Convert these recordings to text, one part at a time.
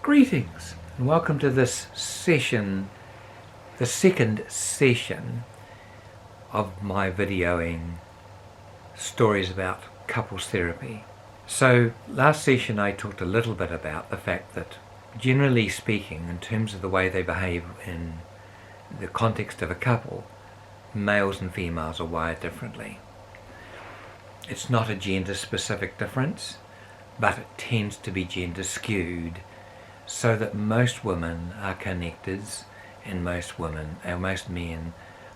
Greetings and welcome to this session, the second session of my videoing stories about couples therapy. So last session I talked a little bit about the fact that generally speaking, in terms of the way they behave in the context of a couple, males and females are wired differently. It's not a gender specific difference, but it tends to be gender skewed, so that most women are connectors and most men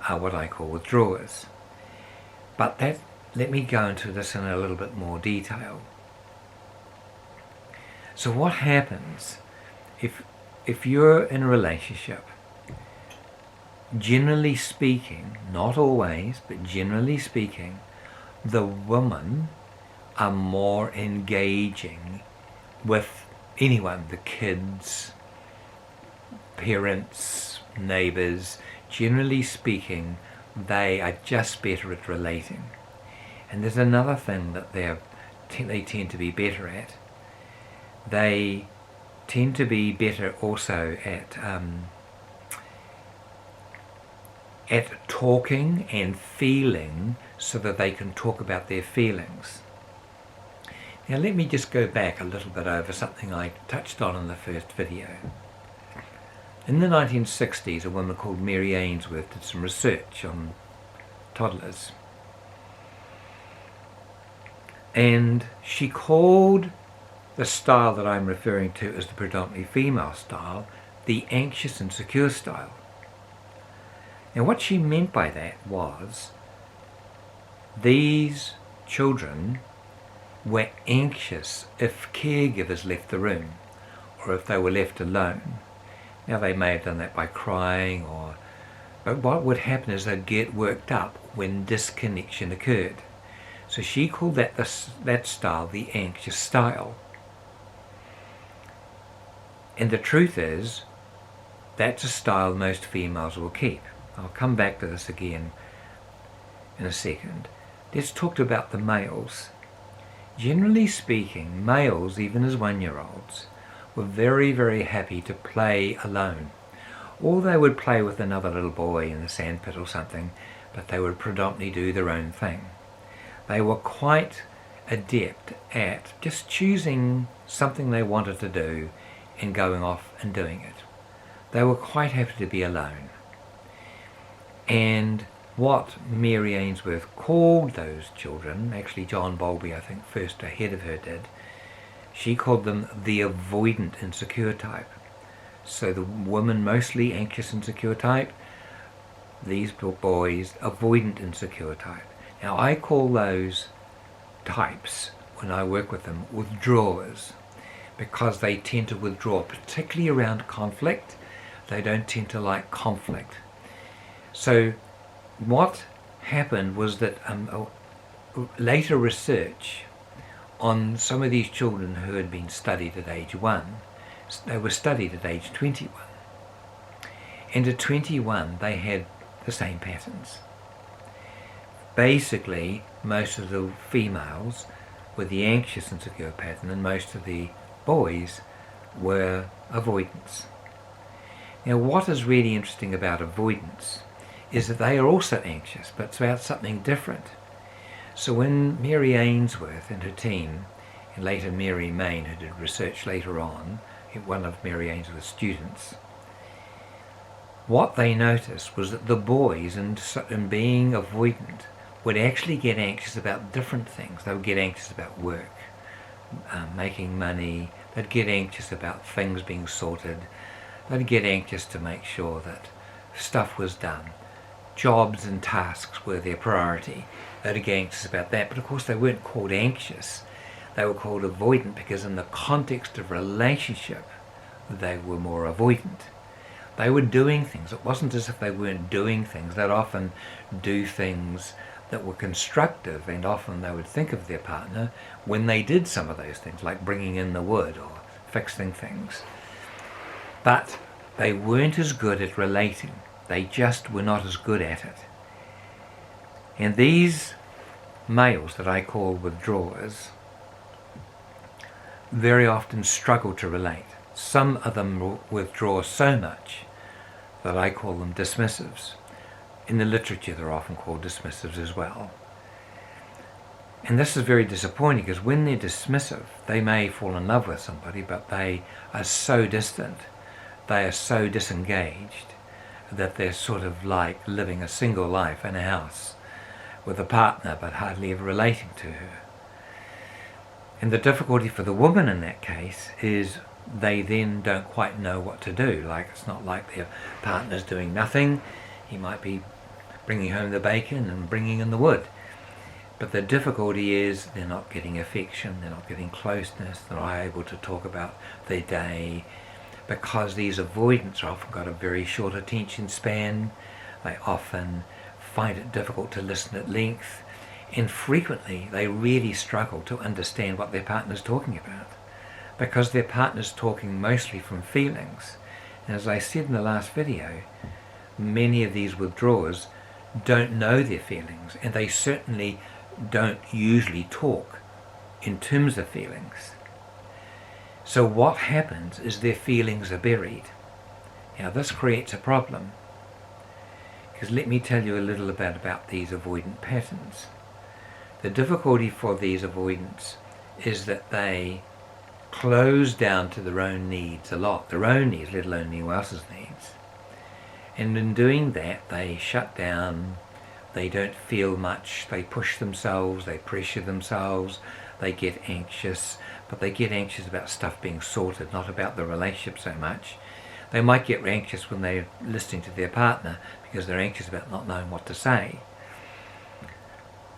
are what I call withdrawers. But let me go into this in a little bit more detail. So what happens if you're in a relationship? Generally speaking, not always, but generally speaking, the women are more engaging with anyone, the kids, parents, neighbours. Generally speaking, they are just better at relating. And there's another thing that they tend to be better at. They tend to be better also at talking and feeling, so that they can talk about their feelings. Now let me just go back a little bit over something I touched on in the first video. In the 1960s, a woman called Mary Ainsworth did some research on toddlers. And she called the style that I'm referring to as the predominantly female style, the anxious and secure style. Now what she meant by that was these children were anxious if caregivers left the room or if they were left alone. Now they may have done that by crying, but what would happen is they'd get worked up when disconnection occurred. So she called that style the anxious style. And the truth is, that's a style most females will keep. I'll come back to this again in a second. Let's talk about the males. Generally speaking, males, even as 1-year-olds, were very, very happy to play alone. Or they would play with another little boy in the sandpit or something, but they would predominantly do their own thing. They were quite adept at just choosing something they wanted to do and going off and doing it. They were quite happy to be alone. And what Mary Ainsworth called those children, actually John Bowlby I think first ahead of her did, she called them the avoidant insecure type. So the women mostly anxious insecure type, these boys avoidant insecure type. Now I call those types, when I work with them, withdrawers, because they tend to withdraw, particularly around conflict. They don't tend to like conflict. So what happened was that later research on some of these children who had been studied at age 1, they were studied at age 21. And at 21 they had the same patterns. Basically, most of the females were the anxious and secure pattern, and most of the boys were avoidance. Now what is really interesting about avoidance is that they are also anxious, but it's about something different. So when Mary Ainsworth and her team, and later Mary Main, who did research later on, one of Mary Ainsworth's students, what they noticed was that the boys, in being avoidant, would actually get anxious about different things. They would get anxious about work, making money. They'd get anxious about things being sorted. They'd get anxious to make sure that stuff was done. Jobs and tasks were their priority. They'd get anxious about that, but of course they weren't called anxious. They were called avoidant because in the context of relationship, they were more avoidant. They were doing things. It wasn't as if they weren't doing things. They'd often do things that were constructive, and often they would think of their partner when they did some of those things, like bringing in the wood or fixing things. But they weren't as good at relating. They just were not as good at it. And these males that I call withdrawers very often struggle to relate. some of them withdraw so much that I call them dismissives. In the literature they're often called dismissives as well. And this is very disappointing, because when they're dismissive, they may fall in love with somebody, but they are so distant, they are so disengaged, that they're sort of like living a single life in a house with a partner, but hardly ever relating to her. And the difficulty for the woman in that case is they then don't quite know what to do. Like, it's not like their partner's doing nothing. He might be bringing home the bacon and bringing in the wood. But the difficulty is they're not getting affection, they're not getting closeness, they're not able to talk about their day, because these avoidants are often got a very short attention span. They often find it difficult to listen at length, and frequently they really struggle to understand what their partner's talking about, because their partner's talking mostly from feelings. And as I said in the last video, many of these withdrawers don't know their feelings, and they certainly don't usually talk in terms of feelings. So what happens is their feelings are buried. Now this creates a problem, because let me tell you a little bit about these avoidant patterns. The difficulty for these avoidants is that they close down to their own needs a lot, their own needs, let alone anyone else's needs. And in doing that, they shut down, they don't feel much, they push themselves, they pressure themselves, they get anxious, but they get anxious about stuff being sorted, not about the relationship so much. They might get anxious when they're listening to their partner, because they're anxious about not knowing what to say.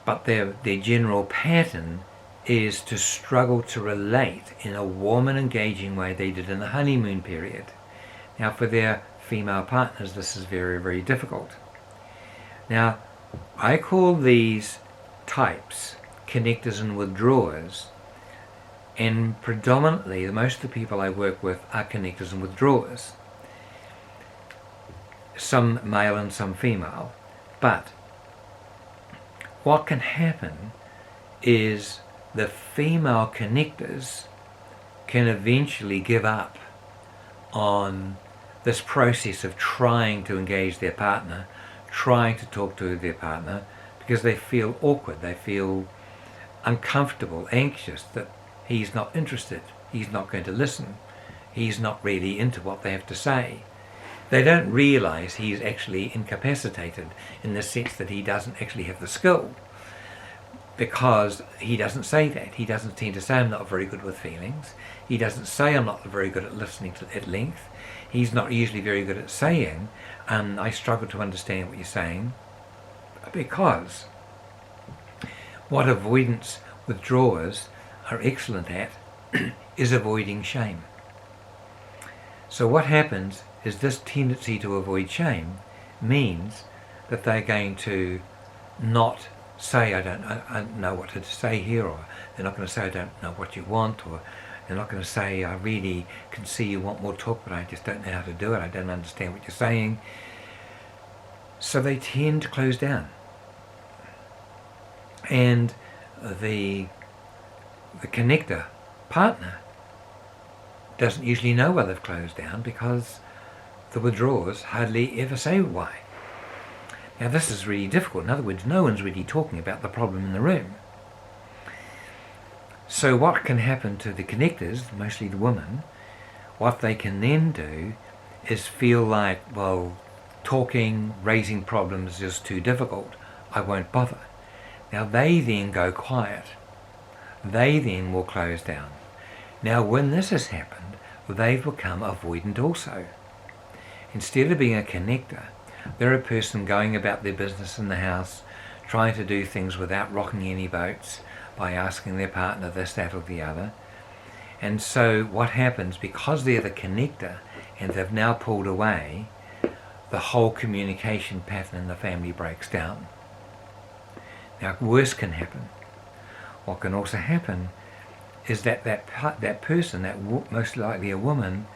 But their general pattern is to struggle to relate in a warm and engaging way they did in the honeymoon period. Now for their female partners, this is very, very difficult. Now, I call these types connectors and withdrawers, and predominantly most of the people I work with are connectors and withdrawers, some male and some female. But what can happen is the female connectors can eventually give up on this process of trying to engage their partner, trying to talk to their partner, because they feel awkward, they feel uncomfortable, anxious that he's not interested, he's not going to listen, he's not really into what they have to say. They don't realize he's actually incapacitated, in the sense that he doesn't actually have the skill, because he doesn't say that. He doesn't tend to say, I'm not very good with feelings. He doesn't say, I'm not very good at listening at length. He's not usually very good at saying, I struggle to understand what you're saying, because what avoidance withdrawers are excellent at is avoiding shame. So what happens is this tendency to avoid shame means that they're going to not say, I don't know what to say here, or they're not going to say, I don't know what you want, or they're not going to say, I really can see you want more talk, but I just don't know how to do it, I don't understand what you're saying. So they tend to close down. And the connector partner doesn't usually know why they've closed down, because the withdrawers hardly ever say why. Now this is really difficult. In other words, no one's really talking about the problem in the room. So what can happen to the connectors, mostly the woman, what they can then do is feel like, well, talking, raising problems is too difficult, I won't bother. Now they then go quiet. They then will close down. Now when this has happened, they've become avoidant also. Instead of being a connector, they're a person going about their business in the house, trying to do things without rocking any boats, by asking their partner this, that or the other. And so what happens, because they're the connector and they've now pulled away, the whole communication pattern in the family breaks down. Now worse can happen. What can also happen is that that person, most likely a woman,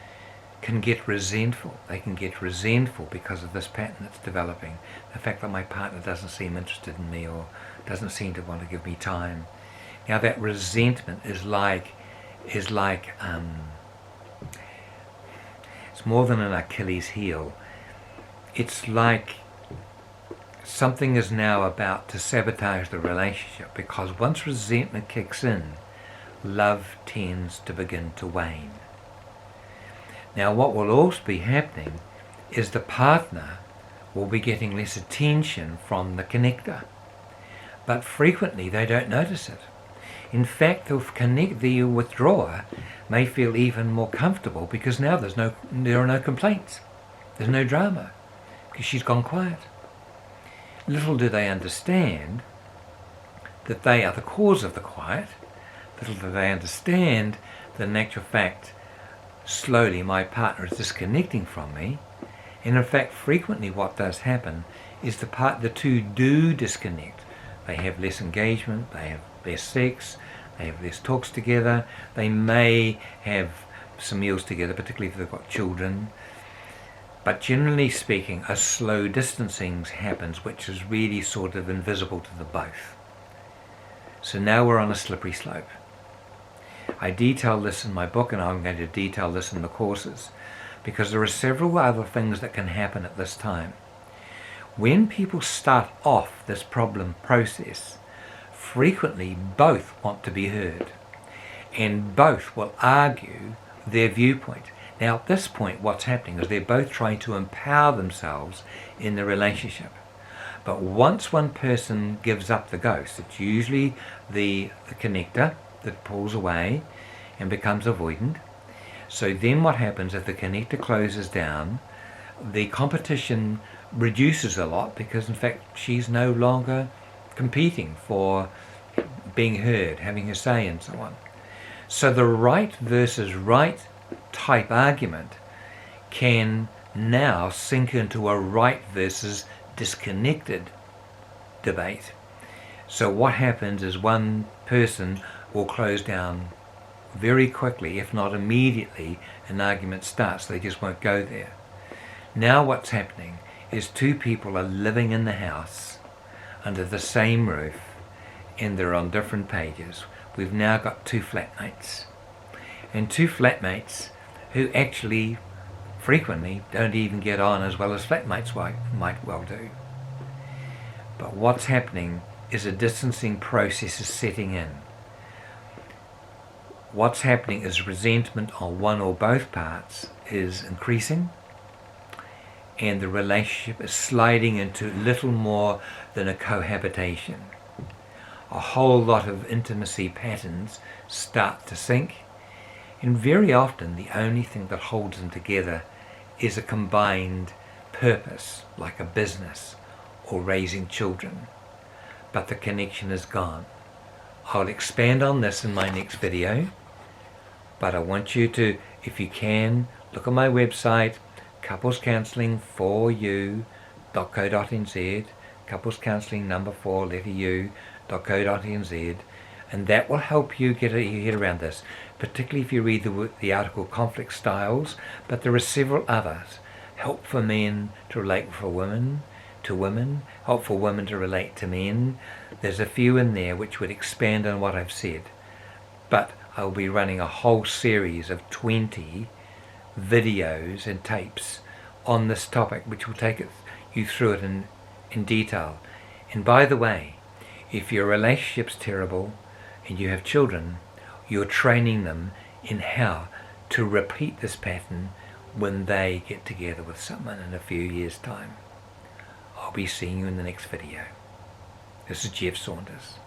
can get resentful. They can get resentful because of this pattern that's developing. The fact that my partner doesn't seem interested in me, or doesn't seem to want to give me time. Now that resentment is like It's more than an Achilles heel. It's like something is now about to sabotage the relationship, because once resentment kicks in, love tends to begin to wane. Now what will also be happening is the partner will be getting less attention from the connector, but frequently they don't notice it. In fact, the withdrawer may feel even more comfortable because now there are no complaints, there's no drama, because she's gone quiet. Little do they understand that they are the cause of the quiet. Little do they understand that in actual fact, slowly my partner is disconnecting from me. And in fact, frequently what does happen is the two do disconnect. They have less engagement, they have less sex, they have less talks together, they may have some meals together, particularly if they've got children. But generally speaking, a slow distancing happens, which is really sort of invisible to the both. So now we're on a slippery slope. I detail this in my book, and I'm going to detail this in the courses, because there are several other things that can happen at this time. When people start off this problem process, frequently both want to be heard, and both will argue their viewpoint. Now at this point what's happening is they're both trying to empower themselves in the relationship. But once one person gives up the ghost, it's usually the connector that pulls away and becomes avoidant. So then what happens, if the connector closes down, the competition reduces a lot, because in fact she's no longer competing for being heard, having her say and so on. So the right versus right type argument can now sink into a right versus disconnected debate. So what happens is one person will close down very quickly, if not immediately, an argument starts. They just won't go there. Now what's happening is two people are living in the house under the same roof, and they're on different pages. We've now got two flatmates, and two flatmates who actually frequently don't even get on as well as flatmates might well do. But what's happening is a distancing process is setting in. What's happening is resentment on one or both parts is increasing, and the relationship is sliding into little more than a cohabitation. A whole lot of intimacy patterns start to sink, and very often the only thing that holds them together is a combined purpose, like a business or raising children, but the connection is gone. I'll expand on this in my next video, but I want you to, if you can, look at my website, couplescounselling4u.co.nz, couplescounselling4u.co.nz, and that will help you get your head around this, particularly if you read the article Conflict Styles, but there are several others. Help for men to relate for women, to women, help for women to relate to men. There's a few in there which would expand on what I've said, but I'll be running a whole series of 20 videos and tapes on this topic, which will take you through it in detail. And by the way, if your relationship's terrible and you have children, you're training them in how to repeat this pattern when they get together with someone in a few years' time. I'll be seeing you in the next video. This is Jeff Saunders.